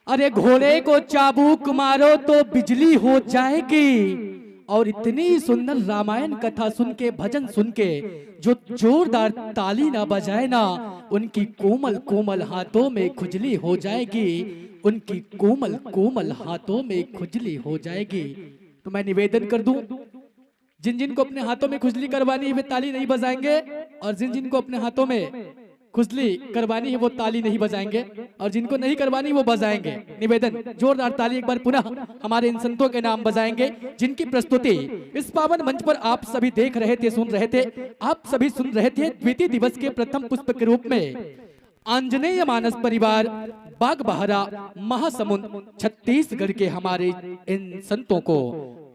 अरे घोड़े को चाबुक मारो तो बिजली हो जाएगी। और इतनी सुंदर रामायण कथा सुन के, भजन सुन के, जो जोरदार ताली ना बजाए ना, उनकी कोमल कोमल हाथों में खुजली हो जाएगी। उनकी कोमल कोमल हाथों में खुजली हो जाएगी। तो मैं निवेदन कर दूं, जिन जिन को अपने हाथों में खुजली करवानी है वे ताली नहीं बजाएंगे, और जिन जिन को अपने हाथों में खुजली करवानी है वो ताली नहीं बजाएंगे, और जिनको नहीं करवानी वो बजाएंगे। निवेदन, जोरदार ताली एक बार पुनः हमारे इन संतों के नाम बजाएंगे, जिनकी प्रस्तुति इस पावन मंच पर आप सभी देख रहे थे, सुन रहे थे। आप सभी सुन रहे थे द्वितीय दिवस के प्रथम पुष्प के रूप में आंजनेय मानस परिवार बागबाहरा महासमुंद छत्तीसगढ़ के हमारे इन संतों को।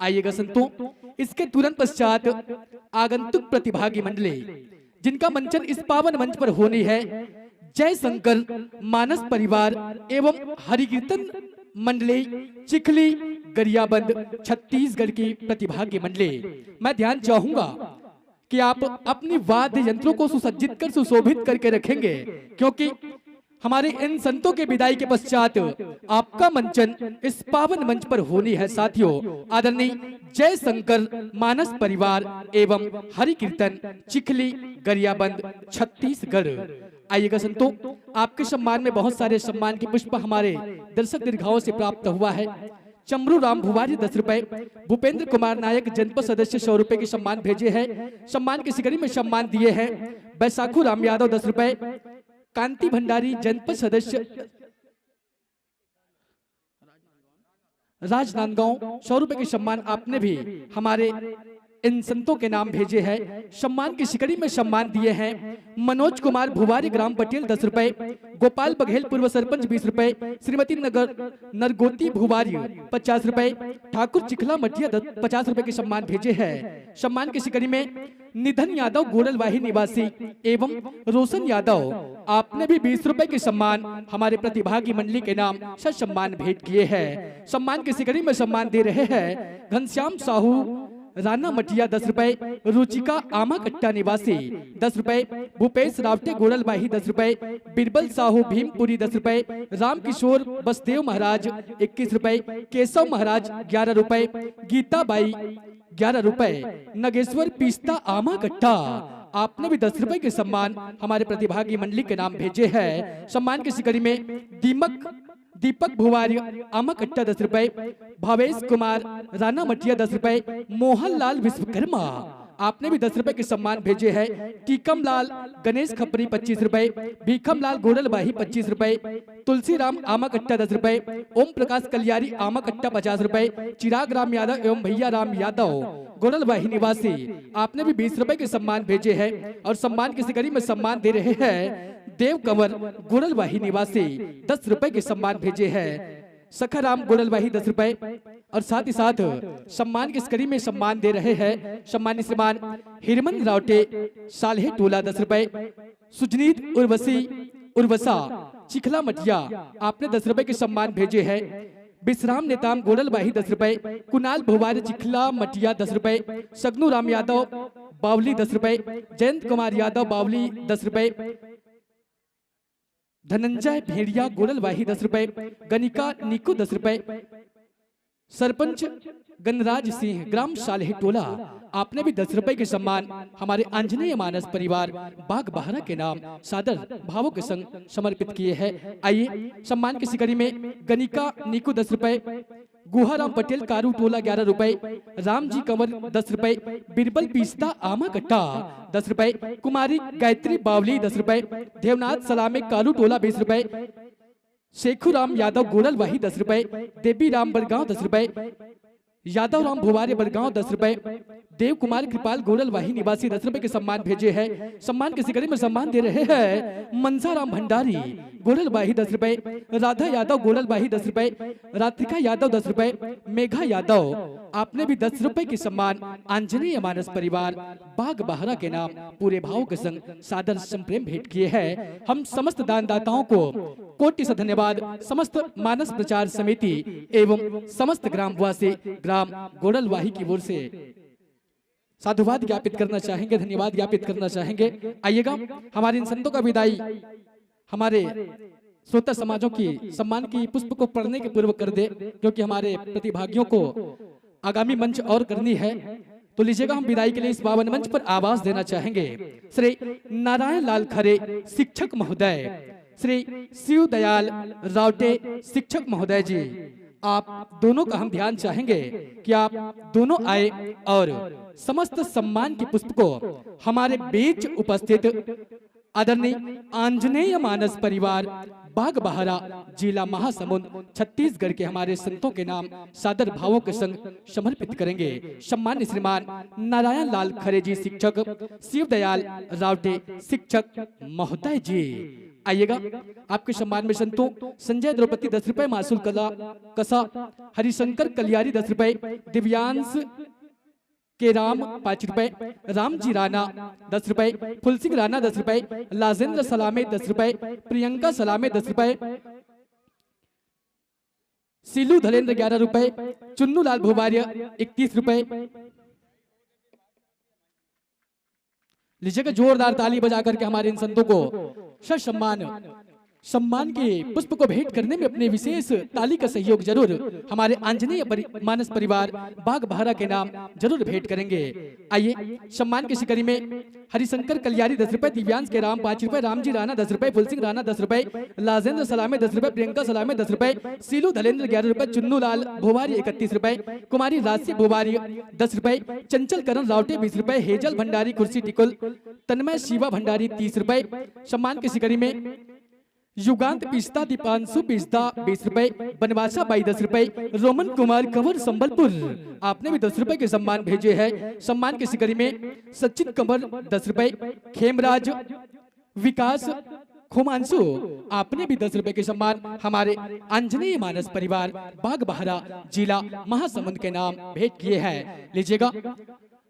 आइएगा संतों, इसके तुरंत पश्चात आगंतुक प्रतिभागी मंडली, जिनका मंचन इस पावन मंच पर होनी है, जय शंकर मानस परिवार एवं हरिकीर्तन मंडली चिखली गरियाबंद छत्तीसगढ़ की प्रतिभागी मंडली। मैं ध्यान चाहूंगा कि आप अपनी वाद्य यंत्रों को सुसज्जित कर सुशोभित करके रखेंगे, क्योंकि हमारे इन संतों के विदाई के पश्चात आपका मंचन इस पावन मंच पर होनी है। साथियों, आदरणीय जय शंकर मानस परिवार एवं हरि कीर्तन चिखली गरियाबंद छत्तीसगढ़। आइएगा संतों, आपके सम्मान में बहुत सारे सम्मान के पुष्प हमारे दर्शक दीर्घाओं से प्राप्त हुआ है। चमरू राम भुवारी 10 रुपए, भूपेंद्र कुमार नायक जनपद सदस्य 100 रुपए के सम्मान भेजे हैं। सम्मान की सिकड़ी में सम्मान दिए हैं बैसाखू राम यादव 10 रुपए, कांति भंडारी जनपद सदस्य राजनांदगांव 100 रुपए के सम्मान आपने भी हमारे इन संतों के नाम भेजे हैं। सम्मान की सिकड़ी में सम्मान दिए हैं मनोज कुमार भुवारी ग्राम पटेल 10 रुपए, गोपाल बघेल पूर्व सरपंच 20 रुपए, श्रीमती नरगोती भुवारी 50 रुपए, ठाकुर चिखला मटिया 50 रुपए के सम्मान भेजे हैं। सम्मान की सिकड़ी में निधन यादव गोड़लवाही निवासी एवं रोशन यादव, आपने भी 20 रुपए के सम्मान हमारे प्रतिभागी मंडली के नाम सम्मान भेंट किए हैं। सम्मान की सिकड़ी में सम्मान दे रहे हैं घनश्याम साहू राना मटिया 10 रुपए, रुचिका आमा कट्टा निवासी 10 रुपए, भूपेश रावटे गोड़लबाही 10 रुपए, बिरबल साहू भीमपुरी 10 रुपए, राम किशोर बसदेव महाराज 21 रुपए, केशव महाराज 11 रुपए, गीता बाई 11 रुपए, नगेश्वर पिस्ता आमा कट्टा, आपने भी 10 रुपए के सम्मान हमारे प्रतिभागी मंडली के नाम भेजे हैं। सम्मान की सिकड़ी में दीपक भुवारी आमाकट्टा 10 रुपए, भावेश कुमार राना मटिया 10 रुपए, मोहनलाल विश्वकर्मा, आपने भी 10 रुपए के सम्मान भेजे हैं। टीकम लाल गणेश खपरी 25 रुपए, भीखम लाल गोड़लबाही 25 रुपए, तुलसी राम आमाकट्टा 10 रुपए, ओम प्रकाश कलियारी आमाकट्टा 50 रुपए, चिराग राम यादव एवं भैया राम यादव गोड़लबाही निवासी, आपने भी 20 रुपए के सम्मान भेजे हैं। और सम्मान की सिकड़ी में सम्मान दे रहे हैं देव कंवर गोड़लबाही निवासी 10 रुपए के सम्मान भेजे हैं। सखाराम गोड़लबाही 10 रुपए, और साथ ही साथ सम्मान की सिकड़ी में सम्मान दे रहे हैं सम्मानित श्रीमान हिरमन रावटे साल्हे टोला 10 रुपए, सुजनीत उर्वसा चिखला मटिया, आपने 10 रुपए के सम्मान भेजे हैं। विश्राम नेताम गोड़लबाही 10 रुपए, कुणाल भुवारी चिखला मटिया 10 रुपए, सगनू राम यादव बावली 10 रुपए, जयंत कुमार यादव बावली 10 रुपए, धनंजय भेड़िया गोड़लवाही 10 रुपए, गनिका निको 10 रुपए, सरपंच गणराज सिंह ग्राम सालेह टोला, आपने भी 10 रुपए के सम्मान हमारे आंजनेय मानस परिवार बागबाहरा के नाम सादर भावों के संग समर्पित किए हैं। आइए, सम्मान की सिकड़ी में गनिका निको 10 रुपए, गुहाराम पटेल कारू टोला 11 रुपए, रामजी कंवर 10 रुपए, बिरबल पिस्ता आमा कट्टा 10 रुपए, कुमारी गायत्री बावली 10 रुपए, देवनाथ सलामे कारू टोला 20 रुपए, शेखू राम यादव गोड़लवाही 10 रुपए, देवी राम बड़गांव 10 रुपए, यादव राम भुवारी बड़गांव 10 रुपए, देव कुमार कृपाल गोड़लवाही निवासी 10 रुपए के सम्मान भेजे हैं। सम्मान की सिकड़ी में सम्मान दे रहे हैं मनसाराम भंडारी गोड़लबाही 10 रुपए, राधा यादव गोड़लबाही 10 रुपए, रात्रिका यादव 10 रुपए, मेघा यादव, आपने भी 10 रुपए के सम्मान आंजनेय मानस परिवार बागबाहरा के नाम पूरे भाव के संग सादर संप्रेम भेंट किए हैं। हम समस्त दानदाताओं को कोटि से धन्यवाद, समस्त मानस प्रचार समिति एवं समस्त ग्रामवासी ग्राम गोड़लवाही की ओर से साधुवाद ज्ञापित करना चाहेंगे, धन्यवाद ज्ञापित करना चाहेंगे। आइएगा, हमारे इन संतों का विदाई हमारे श्रोता समाजों की सम्मान की पुष्प को पढ़ने के पूर्व कर दे, क्योंकि हमारे प्रतिभागियों को आगामी मंच और करनी है। तो लीजिएगा, हम विदाई के लिए इस पावन मंच पर आवाज देना चाहेंगे श्री नारायण लाल खरे शिक्षक महोदय, श्री शिव दयाल रावटे शिक्षक महोदय जी। आप दोनों का हम ध्यान चाहेंगे कि आप दोनों आए और समस्त सम्मान की पुष्प को हमारे बीच उपस्थित आदरणीय आंजनेय मानस परिवार बाग बहारा जिला महासमुंद छत्तीसगढ़ के हमारे संतों के नाम सादर भावों के संग समर्पित करेंगे। सम्मान्य श्रीमान नारायण लाल खरे जी शिक्षक, शिव दयाल रावटे शिक्षक महोदय जी। आइएगा, आपके सम्मान में संतों संजय द्रौपदी 10 रुपए, मासूल कला कसा हरिशंकर कलियारी 10 रुपए, दिव्यांश के राम 5 रुपए, रामजी राणा 10 रुपए, फुलसिंह राणा 10 रुपए, लाजेंद्र सलामे 10 रुपए, प्रियंका सलामे 10 रुपए, सीलू धलेंद्र 11 रुपए, चुन्नू लाल भुवारिया 31 रुपए। लीजिएगा, जोरदार ताली बजा करके हमारे इन संतों को सम्मान के पुष्प को भेंट करने में अपने विशेष ताली का सहयोग जरूर हमारे आंजनेय मानस परिवार बाग बहारा के नाम जरूर भेंट करेंगे। आइए, सम्मान की शिकरी में हरिशंकर कलियारी 10 रुपए, दिव्यांश के राम 5 रुपए, रामजी राणा 10 रुपए, फुलसिंह राणा 10 रुपए, लाजेंद्र सलामे 10 रुपए, प्रियंका सलामे 10 रुपए, सीलू धलेंद्र 11 रुपए, चुन्नू लाल भुवारी 31 रुपए, कुमारी राशि भुवारी 10 रुपए, चंचल करण रावटे 20 रुपए, हेजल भंडारी कुर्सी टिकुल, तन्मय शिवा भंडारी 30 रुपए। सम्मान की शिकरी में युगांत पिस्ता दीपांशु पिस्ता 20 रुपए, बनवासा बाई 10 रुपए, रोमन कुमार कंवर संबलपुर आपने भी 10 रुपए के सम्मान भेजे हैं। सम्मान की शिकरी में सचिन कंवर 10 रुपए, खेमराज विकास खुमांशु आपने भी 10 रुपए के सम्मान हमारे आंजनेय मानस परिवार बाग बहारा जिला महासमुंद के नाम भेंट किए हैं। लीजिएगा,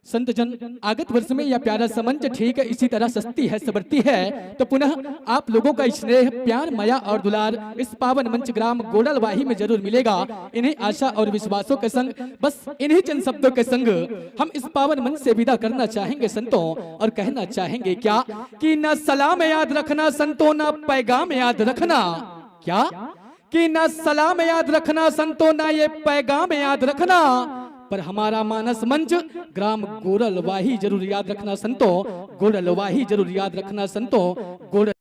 संत जन आगत वर्ष में यह प्यारा समंच ठीक है इसी तरह सस्ती है सबरती है। तो पुनः आप लोगों का स्नेह, प्यार, माया और दुलार इस पावन मंच ग्राम गोडलवाही में जरूर मिलेगा। इन्हीं आशा और विश्वासों के संग, बस इन्हीं चंद शब्दों के संग हम इस पावन मंच से विदा करना चाहेंगे संतों, और कहना चाहेंगे क्या कि न सलाम याद रखना संतों, न पैगाम याद रखना, क्या कि न सलाम याद रखना संतों, न ये पैगाम याद रखना, पर हमारा मानस मंच ग्राम गोडलवाही जरूर याद रखना संतों, गोडलवाही जरूर याद रखना संतों, गोडल